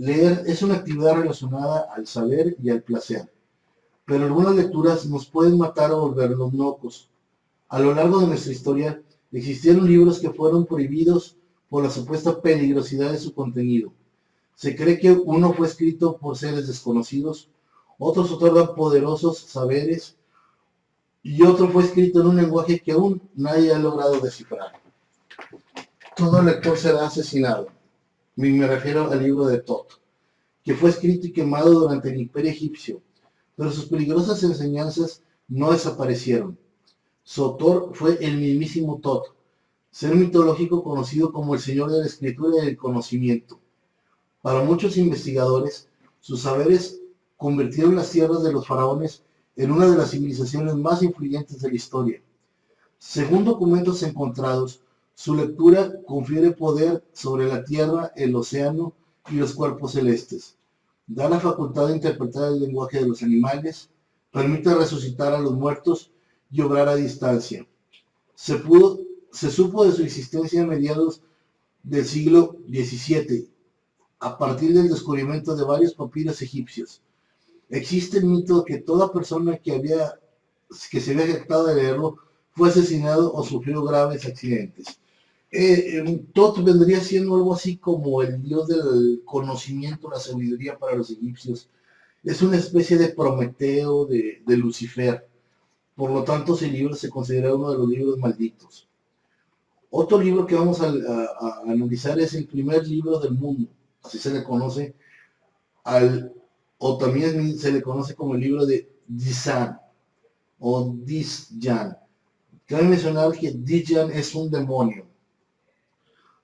Leer es una actividad relacionada al saber y al placer, pero algunas lecturas nos pueden matar o volvernos locos. A lo largo de nuestra historia, existieron libros que fueron prohibidos por la supuesta peligrosidad de su contenido. Se cree que uno fue escrito por seres desconocidos, otros otorgan poderosos saberes y otro fue escrito en un lenguaje que aún nadie ha logrado descifrar. Todo lector será asesinado. Me refiero al libro de Tot, que fue escrito y quemado durante el Imperio Egipcio, pero sus peligrosas enseñanzas no desaparecieron. Su autor fue el mismísimo Tot, ser mitológico conocido como el Señor de la Escritura y del Conocimiento. Para muchos investigadores, sus saberes convirtieron las tierras de los faraones en una de las civilizaciones más influyentes de la historia. Según documentos encontrados, su lectura confiere poder sobre la tierra, el océano y los cuerpos celestes. Da la facultad de interpretar el lenguaje de los animales, permite resucitar a los muertos y obrar a distancia. Se supo de su existencia a mediados del siglo XVII, a partir del descubrimiento de varios papiros egipcios. Existe el mito de que toda persona que se había jactado de leerlo fue asesinado o sufrió graves accidentes. Tot vendría siendo algo así como el dios del conocimiento, la sabiduría para los egipcios. Es una especie de Prometeo de Lucifer. Por lo tanto, ese libro se considera uno de los libros malditos. Otro libro que vamos a analizar es el primer libro del mundo. Así se le conoce o también se le conoce como el libro de Dizan o Dizjan. Cabe mencionar que Dizjan es un demonio.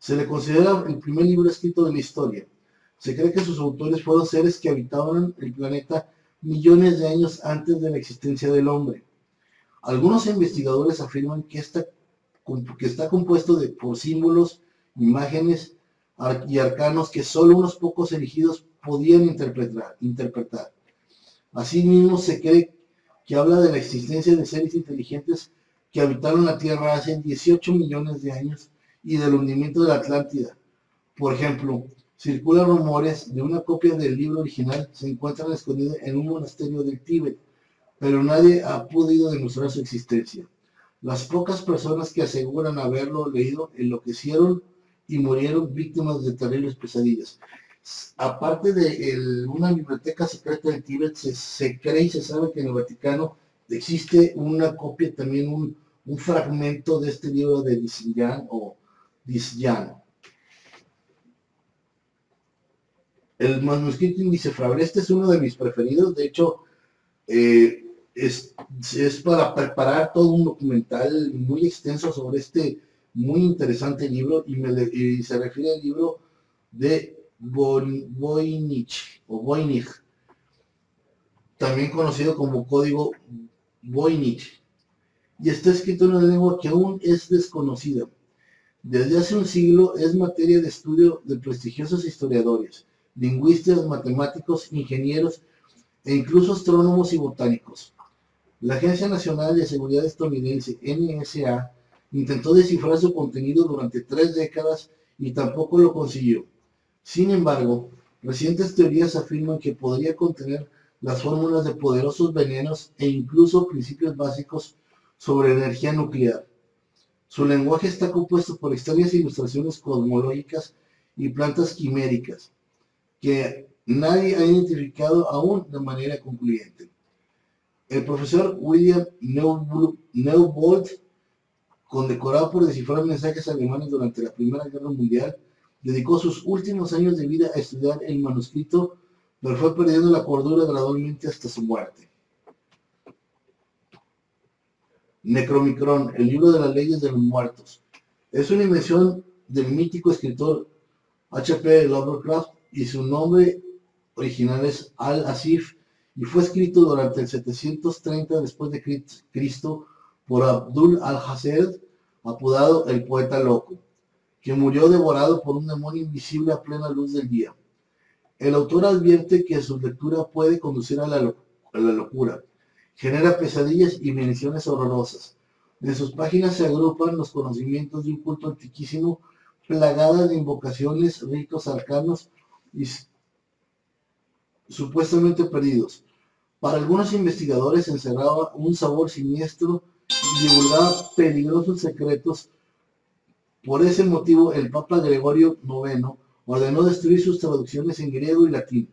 Se le considera el primer libro escrito de la historia. Se cree que sus autores fueron seres que habitaban el planeta millones de años antes de la existencia del hombre. Algunos investigadores afirman que está compuesto por símbolos, imágenes y arcanos que solo unos pocos elegidos podían interpretar. Asimismo, se cree que habla de la existencia de seres inteligentes que habitaron la Tierra hace 18 millones de años y del hundimiento de la Atlántida. Por ejemplo, circulan rumores de una copia del libro original se encuentra escondida en un monasterio del Tíbet, pero nadie ha podido demostrar su existencia. Las pocas personas que aseguran haberlo leído enloquecieron y murieron víctimas de terribles pesadillas. Aparte de una biblioteca secreta del Tíbet, se cree y se sabe que en el Vaticano existe una copia, también un fragmento de este libro de Dizjan o Dizjan. El manuscrito indescifrable, este es uno de mis preferidos. De hecho, es para preparar todo un documental muy extenso sobre este muy interesante libro, y se refiere al libro de Voynich, también conocido como Código Voynich, y está escrito en una lengua que aún es desconocida. Desde hace un siglo es materia de estudio de prestigiosos historiadores, lingüistas, matemáticos, ingenieros e incluso astrónomos y botánicos. La Agencia Nacional de Seguridad estadounidense, NSA, intentó descifrar su contenido durante 3 décadas y tampoco lo consiguió. Sin embargo, recientes teorías afirman que podría contener las fórmulas de poderosos venenos e incluso principios básicos sobre energía nuclear. Su lenguaje está compuesto por extrañas ilustraciones cosmológicas y plantas quiméricas que nadie ha identificado aún de manera concluyente. El profesor William Neubold, condecorado por descifrar mensajes alemanes durante la Primera Guerra Mundial, dedicó sus últimos años de vida a estudiar el manuscrito, pero fue perdiendo la cordura gradualmente hasta su muerte. Necromicron, el libro de las leyes de los muertos. Es una invención del mítico escritor H.P. Lovecraft y su nombre original es Al-Asif y fue escrito durante el 730 después de Cristo por Abdul al-Haced, apodado el poeta loco, que murió devorado por un demonio invisible a plena luz del día. El autor advierte que su lectura puede conducir a la locura, genera pesadillas y visiones horrorosas. En sus páginas se agrupan los conocimientos de un culto antiquísimo, plagada de invocaciones, ritos arcanos supuestamente perdidos. Para algunos investigadores encerraba un sabor siniestro y divulgaba peligrosos secretos. Por ese motivo, el Papa Gregorio IX ordenó destruir sus traducciones en griego y latín.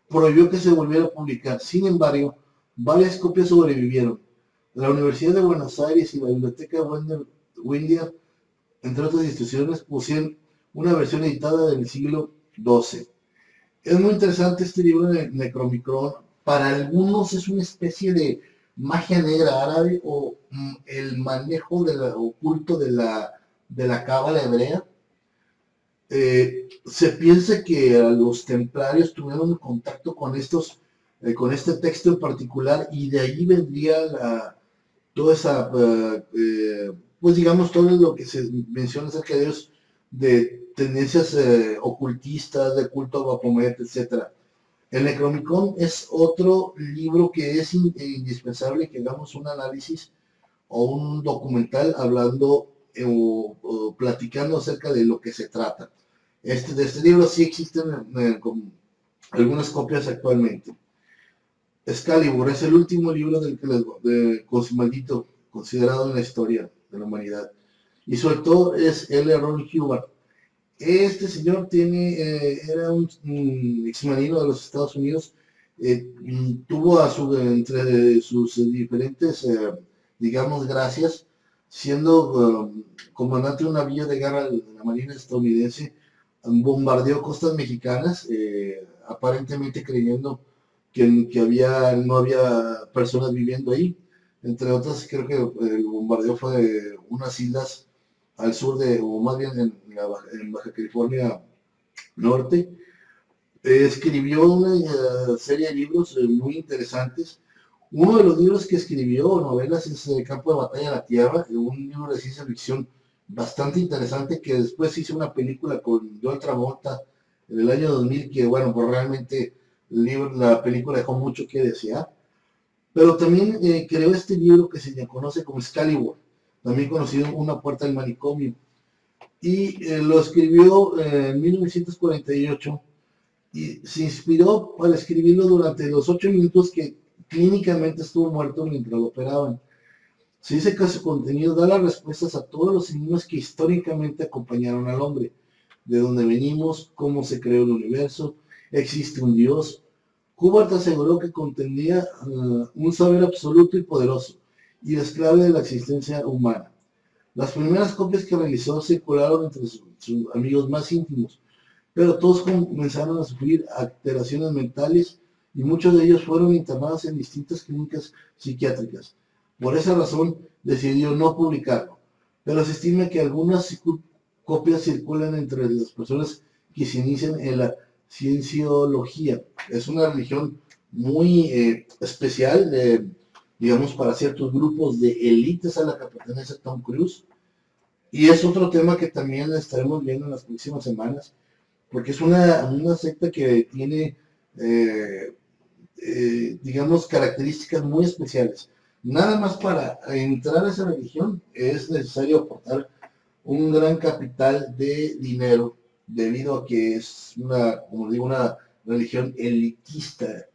Prohibió que se volviera a publicar. Sin embargo, varias copias sobrevivieron. La Universidad de Buenos Aires y la Biblioteca Windia, entre otras instituciones, pusieron una versión editada del siglo XII. Es muy interesante este libro de Necromicron. Para algunos es una especie de magia negra árabe o el manejo oculto de la cábala hebrea. Se piensa que los templarios tuvieron contacto con este texto en particular y de ahí vendría toda esa, pues digamos, todo lo que se menciona acerca de ellos, de tendencias ocultistas, de culto a Baphomet, etc. El Necronomicon es otro libro que es indispensable que hagamos un análisis o un documental hablando o platicando acerca de lo que se trata. De este libro sí existen algunas copias actualmente. Excalibur es el último libro maldito considerado en la historia de la humanidad. Y su autor es L. Ron Hubbard. Este señor era un exmarino de los Estados Unidos. Tuvo entre sus diferentes, digamos, gracias, siendo comandante de un navío de guerra de la Marina estadounidense, bombardeó costas mexicanas, aparentemente creyendo que no había personas viviendo ahí. Entre otras, creo que el bombardeo fue de unas islas al sur o más bien en Baja California Norte. Escribió una serie de libros muy interesantes. Uno de los libros que escribió, novelas, es Campo de Batalla de la Tierra, un libro de ciencia ficción bastante interesante que después hizo una película con John Travolta en el año 2000 que, bueno, pues realmente la película dejó mucho que desear. Pero también creó este libro que se conoce como Excalibur, también conocido Una puerta del manicomio. Y lo escribió en 1948 y se inspiró para escribirlo durante los 8 minutos que clínicamente estuvo muerto mientras lo operaban. Se dice que su contenido da las respuestas a todos los enigmas que históricamente acompañaron al hombre. De dónde venimos, cómo se creó el universo, existe un Dios. Hubbard aseguró que contenía un saber absoluto y poderoso, y es clave de la existencia humana. Las primeras copias que realizó circularon entre sus amigos más íntimos, pero todos comenzaron a sufrir alteraciones mentales y muchos de ellos fueron internados en distintas clínicas psiquiátricas. Por esa razón decidió no publicarlo, pero se estima que algunas copias circulan entre las personas que se inician en la cienciología. Es una religión muy especial, digamos, para ciertos grupos de élites a la que pertenece Tom Cruise. Y es otro tema que también estaremos viendo en las próximas semanas, porque es una secta que tiene, digamos, características muy especiales. Nada más para entrar a esa religión es necesario aportar un gran capital de dinero, debido a que es como digo, una religión elitista.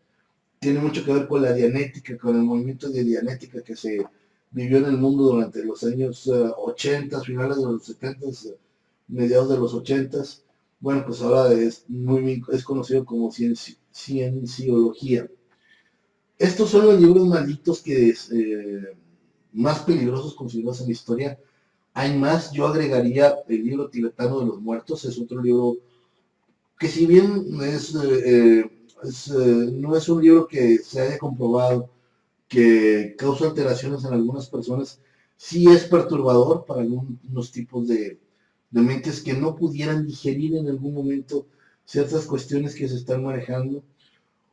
Tiene mucho que ver con la dianética, con el movimiento de dianética que se vivió en el mundo durante los años 80, finales de los 70, mediados de los 80. Bueno, pues ahora es conocido como cienciología. Estos son los libros malditos que más peligrosos considerados en la historia. Hay más, yo agregaría el libro tibetano de los muertos, es otro libro que si bien no es un libro que se haya comprobado que causa alteraciones en algunas personas, sí es perturbador para algunos tipos de mentes que no pudieran digerir en algún momento ciertas cuestiones que se están manejando.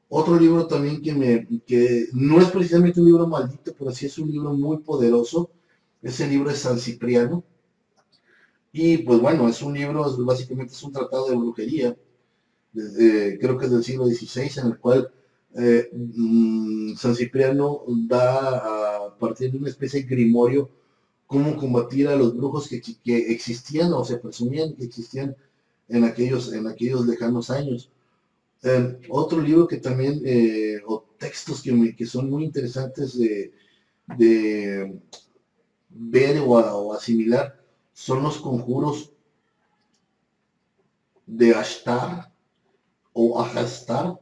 Otro libro también que no es precisamente un libro maldito, pero sí es un libro muy poderoso, es el libro de San Cipriano. Y pues bueno, es un libro, básicamente es un tratado de brujería, creo que es del siglo XVI, en el cual San Cipriano da, a partir de una especie de grimorio, cómo combatir a los brujos que existían o se presumían que existían en aquellos lejanos años. Otro libro que también, o textos que son muy interesantes de ver o asimilar, son los conjuros de Ashtar o Ahastar.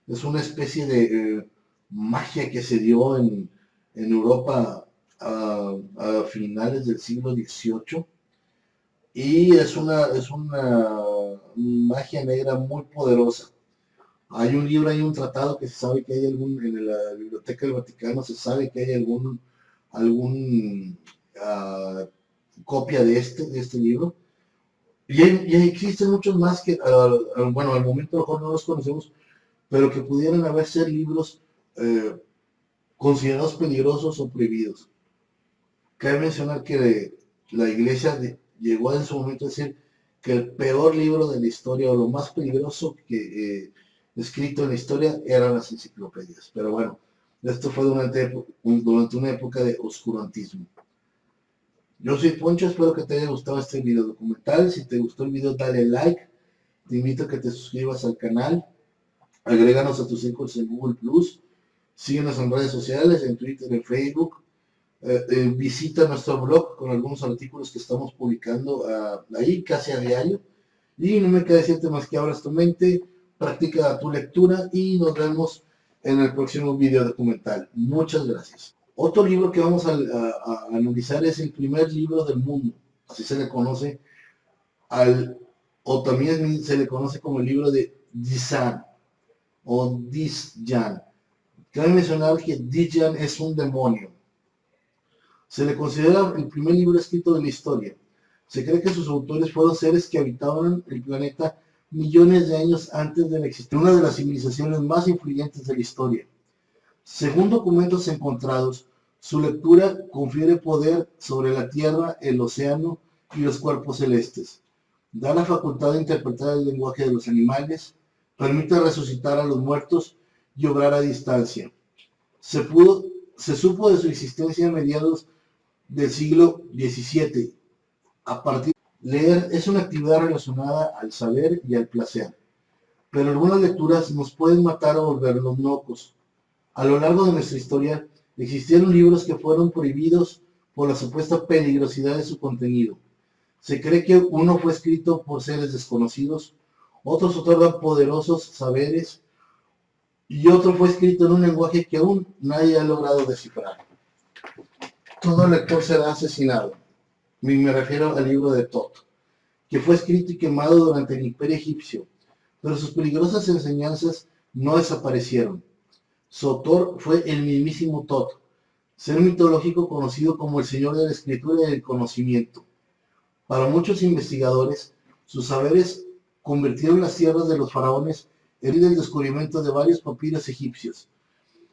Es una especie de magia que se dio en Europa a finales del siglo XVIII, y es una magia negra muy poderosa. Hay un libro, hay un tratado que se sabe que hay en la Biblioteca del Vaticano, se sabe que hay algún copia de este libro. Y existen muchos más que, bueno, al momento a lo mejor no los conocemos, pero que pudieran haber ser libros eh, considerados peligrosos o prohibidos. Cabe mencionar que la iglesia llegó en su momento a decir que el peor libro de la historia o lo más peligroso que escrito en la historia eran las enciclopedias. Pero bueno, esto fue durante una época de oscurantismo. Yo soy Poncho, espero que te haya gustado este video documental. Si te gustó el video, dale like. Te invito a que te suscribas al canal. Agréganos a tus círculos en Google Plus. Síguenos en redes sociales, en Twitter, en Facebook. Visita nuestro blog con algunos artículos que estamos publicando ahí casi a diario. Y no me queda decirte más que abras tu mente, practica tu lectura y nos vemos en el próximo video documental. Muchas gracias. Otro libro que vamos a analizar es el primer libro del mundo, así se le conoce, o también se le conoce como el libro de Dizan o Dizjan. Cabe mencionar que Dizjan es un demonio. Se le considera el primer libro escrito de la historia. Se cree que sus autores fueron seres que habitaban el planeta millones de años antes de la existencia de una de las civilizaciones más influyentes de la historia. Según documentos encontrados, su lectura confiere poder sobre la Tierra, el océano y los cuerpos celestes. Da la facultad de interpretar el lenguaje de los animales, permite resucitar a los muertos y obrar a distancia. Se supo de su existencia a mediados del siglo XVII. Leer es una actividad relacionada al saber y al placer, pero algunas lecturas nos pueden matar o volvernos locos. A lo largo de nuestra historia, existieron libros que fueron prohibidos por la supuesta peligrosidad de su contenido. Se cree que uno fue escrito por seres desconocidos, otros otorgan poderosos saberes, y otro fue escrito en un lenguaje que aún nadie ha logrado descifrar. Todo lector será asesinado. Me refiero al libro de Tot, que fue escrito y quemado durante el Imperio Egipcio, pero sus peligrosas enseñanzas no desaparecieron. Su autor fue el mismísimo Tot, ser mitológico conocido como el Señor de la Escritura y del Conocimiento. Para muchos investigadores, sus saberes convirtieron las tierras de los faraones en el descubrimiento de varios papiros egipcios.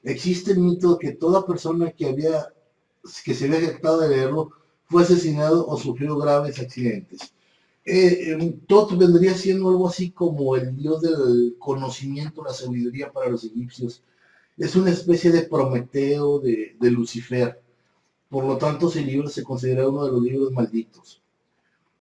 Existe el mito de que toda persona que se había jactado de leerlo fue asesinado o sufrió graves accidentes. Tot vendría siendo algo así como el dios del conocimiento, la sabiduría para los egipcios. Es una especie de Prometeo de Lucifer. Por lo tanto, ese libro se considera uno de los libros malditos.